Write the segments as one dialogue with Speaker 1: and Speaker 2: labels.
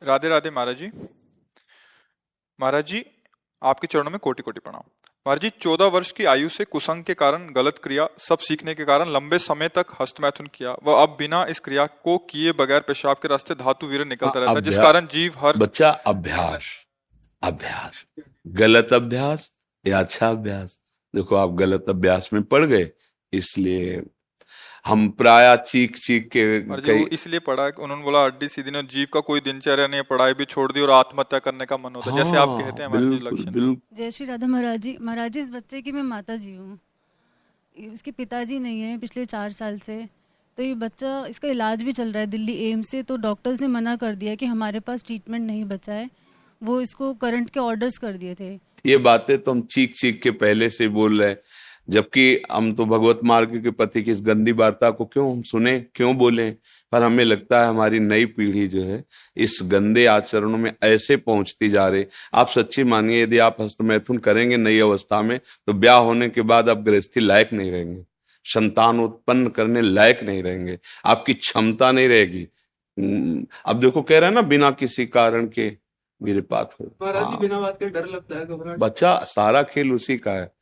Speaker 1: राधे राधे महाराज जी। महाराज जी, आपके चरणों में कोटि कोटि प्रणाम। महाराज जी, 14 वर्ष की आयु से कुसंग के कारण गलत क्रिया सब सीखने के कारण लंबे समय तक हस्तमैथुन किया व अब बिना इस क्रिया को किए बगैर पेशाब के रास्ते धातु वीर्य निकलता रहता है, जिस कारण जीव हर
Speaker 2: बच्चा अभ्यास अभ्यास गलत अभ्यास या अच्छा अभ्यास। देखो आप गलत अभ्यास में पड़ गए, इसलिए हम प्राय चीख चीख के
Speaker 1: महाराज जी, वो इसलिए पढ़ा कि उन्होंने बोला हड्डी सीधी नहीं, जीव का कोई दिनचर्या नहीं है, पढ़ाई भी छोड़ दी और आत्महत्या करने का मन होता है, जैसे आप कहते हैं महाराज जी
Speaker 2: बिल्कुल
Speaker 1: लक्षण।
Speaker 2: बिल्कुल।
Speaker 3: जय श्री राधा महाराज जी। महाराज जी, इस बच्चे की मैं माता जी हूँ। उसके पिताजी नहीं है पिछले 4 साल से। तो ये बच्चा, इसका इलाज भी चल रहा है दिल्ली एम्स से। तो डॉक्टर्स ने मना कर दिया कि हमारे पास ट्रीटमेंट नहीं बचा है। वो इसको करंट के ऑर्डर्स कर दिए थे।
Speaker 2: ये बातें तो हम चीख चीख के पहले से बोल रहे हैं, जबकि हम तो भगवत मार्ग के पति की इस गंदी वार्ता को क्यों हम सुने, क्यों बोले। पर हमें लगता है हमारी नई पीढ़ी जो है इस गंदे आचरणों में ऐसे पहुंचती जा रही। आप सच्ची मानिए, यदि आप हस्तमैथुन करेंगे नई अवस्था में तो ब्याह होने के बाद आप गृहस्थी लायक नहीं रहेंगे, संतान उत्पन्न करने लायक नहीं रहेंगे, आपकी क्षमता नहीं रहेगी। अब देखो कह रहे हैं ना, बिना किसी कारण के वीरपात हो।
Speaker 4: महाराज जी, बिना बात के डर लगता है, घबराहट।
Speaker 2: बच्चा, सारा खेल उसी का है।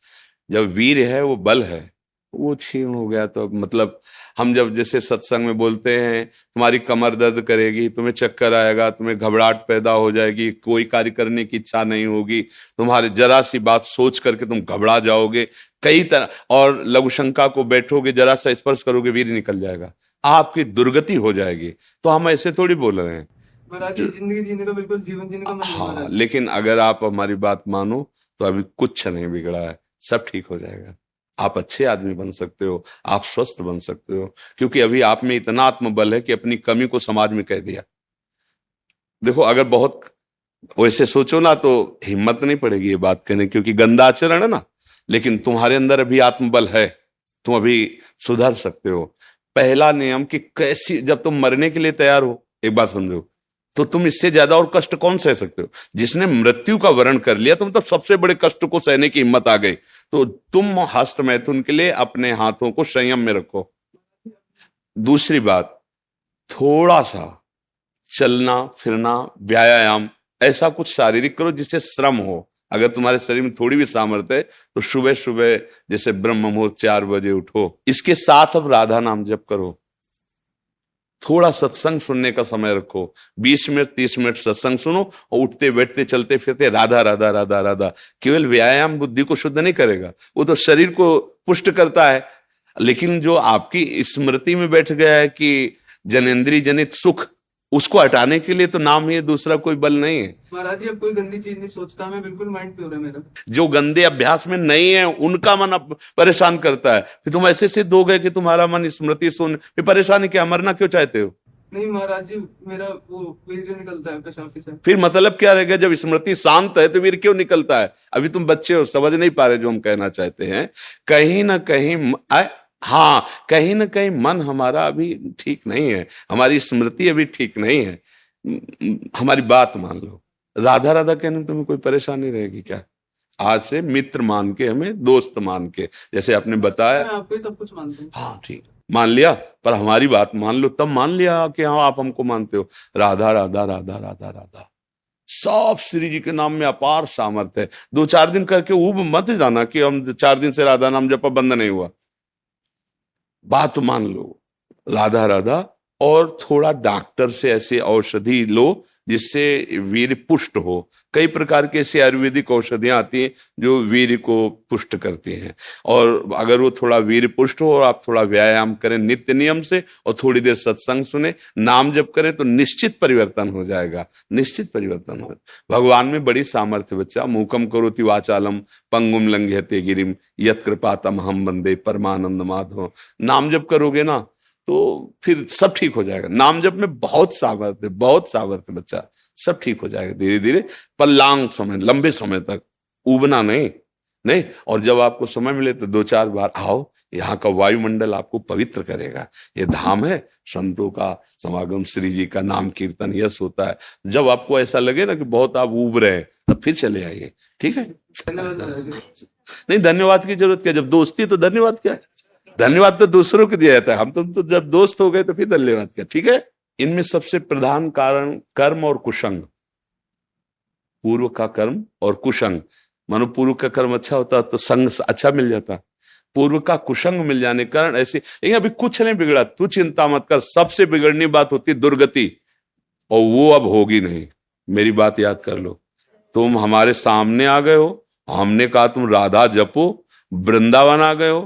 Speaker 2: जब वीर है वो बल है, वो क्षीण हो गया तो मतलब हम जब जैसे सत्संग में बोलते हैं तुम्हारी कमर दर्द करेगी, तुम्हें चक्कर आएगा, तुम्हें घबराहट पैदा हो जाएगी, कोई कार्य करने की इच्छा नहीं होगी, तुम्हारे जरा सी बात सोच करके तुम घबरा जाओगे कई तरह, और लघु शंका को बैठोगे, जरा सा स्पर्श करोगे वीर निकल जाएगा, आपकी दुर्गति हो जाएगी। तो हम ऐसे थोड़ी बोल रहे हैं
Speaker 4: महाराज जी, जिंदगी जीने का बिल्कुल जीवन जीने का मन नहीं
Speaker 2: हाँ,
Speaker 4: महाराज जी।
Speaker 2: लेकिन अगर आप हमारी बात मानो तो अभी कुछ नहीं बिगड़ा है, सब ठीक हो जाएगा। आप अच्छे आदमी बन सकते हो, आप स्वस्थ बन सकते हो, क्योंकि अभी आप में इतना आत्मबल है कि अपनी कमी को समाज में कह दिया। देखो अगर बहुत वैसे सोचो ना तो हिम्मत नहीं पड़ेगी ये बात कहने, क्योंकि गंदा आचरण है ना। लेकिन तुम्हारे अंदर अभी आत्मबल है, तुम अभी सुधर सकते हो। पहला नियम कि कैसी, जब तुम मरने के लिए तैयार हो, एक बात समझो, तो तुम इससे ज्यादा और कष्ट कौन सह सकते हो। जिसने मृत्यु का वरण कर लिया तुम, तब सबसे बड़े कष्ट को सहने की हिम्मत आ गई। तो तुम हस्तमैथुन के लिए अपने हाथों को संयम में रखो। दूसरी बात, थोड़ा सा चलना फिरना, व्यायाम, ऐसा कुछ शारीरिक करो जिससे श्रम हो। अगर तुम्हारे शरीर में थोड़ी भी सामर्थ्य है तो सुबह सुबह जैसे ब्रह्म मुहूर्त 4 बजे उठो। इसके साथ अब राधा नाम जप करो, थोड़ा सत्संग सुनने का समय रखो, 20 मिनट 30 मिनट सत्संग सुनो और उठते बैठते चलते फिरते राधा राधा राधा राधा। केवल व्यायाम बुद्धि को शुद्ध नहीं करेगा, वो तो शरीर को पुष्ट करता है, लेकिन जो आपकी स्मृति में बैठ गया है कि जनेंद्रिय जनित सुख, उसको हटाने के लिए तो नाम ही, दूसरा कोई बल नहीं है।
Speaker 4: महाराज जी, अब कोई गंदी चीज नहीं सोचता, मैं बिल्कुल माइंड प्योर है मेरा।
Speaker 2: जो गंदे अभ्यास में नहीं है उनका मन अब परेशान करता है। फिर तुम ऐसे सिद्ध हो गए कि तुम्हारा मन स्मृति सुन, फिर परेशानी क्या, मरना क्यों चाहते हो।
Speaker 4: नहीं महाराज जी, मेरा वो वीर्य निकलता है पेशाब से।
Speaker 2: फिर मतलब क्या रहेगा, जब स्मृति शांत है तो वीर क्यों निकलता है। अभी तुम बच्चे हो, समझ नहीं पा रहे जो हम कहना चाहते हैं। कहीं ना कहीं हाँ, कहीं ना कहीं मन हमारा अभी ठीक नहीं है, हमारी स्मृति अभी ठीक नहीं है। हमारी बात मान लो, राधा राधा कहने में तुम्हें कोई परेशानी रहेगी क्या। आज से मित्र मान के, हमें दोस्त मान के, जैसे आपने बताया।
Speaker 4: मैं आपको ही सब कुछ मानता हूँ।
Speaker 2: हाँ ठीक, मान लिया, पर हमारी बात मान लो, तब मान लिया कि हाँ आप हमको मानते हो। राधा राधा राधा राधा राधा, सब श्री जी के नाम में अपार सामर्थ्य है। 2-4 दिन करके ऊब मत जाना कि हम 4 दिन से राधा नाम जपा, बंद नहीं हुआ। बात मान लो, राधा राधा, और थोड़ा डॉक्टर से ऐसे औषधि लो जिससे वीर पुष्ट हो। कई प्रकार के ऐसी आयुर्वेदिक औषधियां आती हैं जो वीर को पुष्ट करती हैं। और अगर वो थोड़ा वीर पुष्ट हो और आप थोड़ा व्यायाम करें नित्य नियम से और थोड़ी देर सत्संग सुने, नाम जप करें, तो निश्चित परिवर्तन हो जाएगा, निश्चित परिवर्तन हो। भगवान में बड़ी सामर्थ्य बच्चा। मूकम करोति वाचालम पंगुम लंघयते गिरिम यत् कृपातम हम वंदे परमानंद माधव। नाम जप करोगे ना तो फिर सब ठीक हो जाएगा। नाम जप में बहुत सामर्थ्य, बहुत सामर्थ्य बच्चा, सब ठीक हो जाएगा धीरे धीरे, पर लॉन्ग समय, लंबे समय तक, उबना नहीं। नहीं, और जब आपको समय मिले तो 2-4 बार आओ, यहाँ का वायुमंडल आपको पवित्र करेगा। ये धाम है संतों का समागम, श्री जी का नाम कीर्तन यश होता है। जब आपको ऐसा लगे ना कि बहुत आप उब रहे हैं, तब फिर चले आइए, ठीक है।
Speaker 4: धन्यवाद महाराज जी।
Speaker 2: नहीं, धन्यवाद की जरूरत क्या, जब दोस्ती तो धन्यवाद क्या है। धन्यवाद तो दूसरों को दिया जाता है, हम तो जब दोस्त हो गए तो फिर धन्यवाद क्या, ठीक है। इनमें सबसे प्रधान कारण कर्म और कुसंग, पूर्व का कर्म और कुसंग। मानो पूर्व का कर्म अच्छा होता तो संग अच्छा मिल जाता, पूर्व का कुसंग मिल जाने के कारण ऐसे। लेकिन अभी कुछ नहीं बिगड़ा, तू चिंता मत कर। सबसे बिगड़नी बात होती दुर्गति, और वो अब होगी नहीं। मेरी बात याद कर लो, तुम हमारे सामने आ गए हो, हमने कहा तुम राधा जपो, वृंदावन आ गए हो,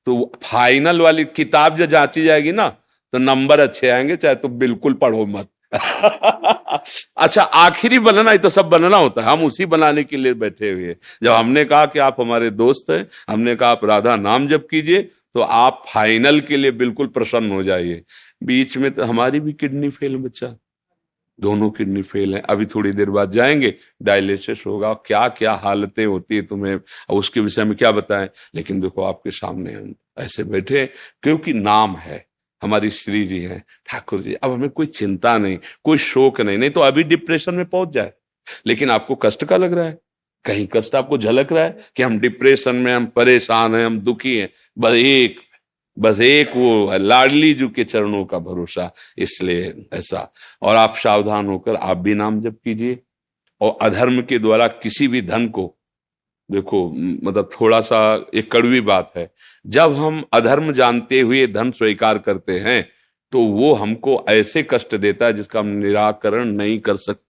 Speaker 2: तो फाइनल वाली किताब जो जांची जाएगी ना तो नंबर अच्छे आएंगे, चाहे तुम बिल्कुल पढ़ो मत। अच्छा, आखिरी बनना ही तो सब बनना होता है, हम उसी बनाने के लिए बैठे हुए। जब हमने कहा कि आप हमारे दोस्त हैं, हमने कहा आप राधा नाम जप कीजिए, तो आप फाइनल के लिए बिल्कुल प्रसन्न हो जाइए। बीच में तो हमारी भी किडनी फेल, बच्चा दोनों किडनी फेल है। अभी थोड़ी देर बाद जाएंगे, डायलिसिस होगा, क्या क्या हालतें होती है तुम्हें उसके विषय में क्या बताएं। लेकिन देखो आपके सामने हम ऐसे बैठे, क्योंकि नाम है, हमारी श्री जी हैं, ठाकुर जी। अब हमें कोई चिंता नहीं, कोई शोक नहीं, नहीं तो अभी डिप्रेशन में पहुंच जाए। लेकिन आपको कष्ट का लग रहा है, कहीं कष्ट आपको झलक रहा है कि हम डिप्रेशन में, हम परेशान हैं, हम दुखी हैं। बस एक वो है, लाडली जी के चरणों का भरोसा, इसलिए ऐसा। और आप सावधान होकर आप भी नाम जप कीजिए। और अधर्म के द्वारा किसी भी धन को, देखो मतलब थोड़ा सा एक कड़वी बात है, जब हम अधर्म जानते हुए धन स्वीकार करते हैं तो वो हमको ऐसे कष्ट देता है जिसका हम निराकरण नहीं कर सकते।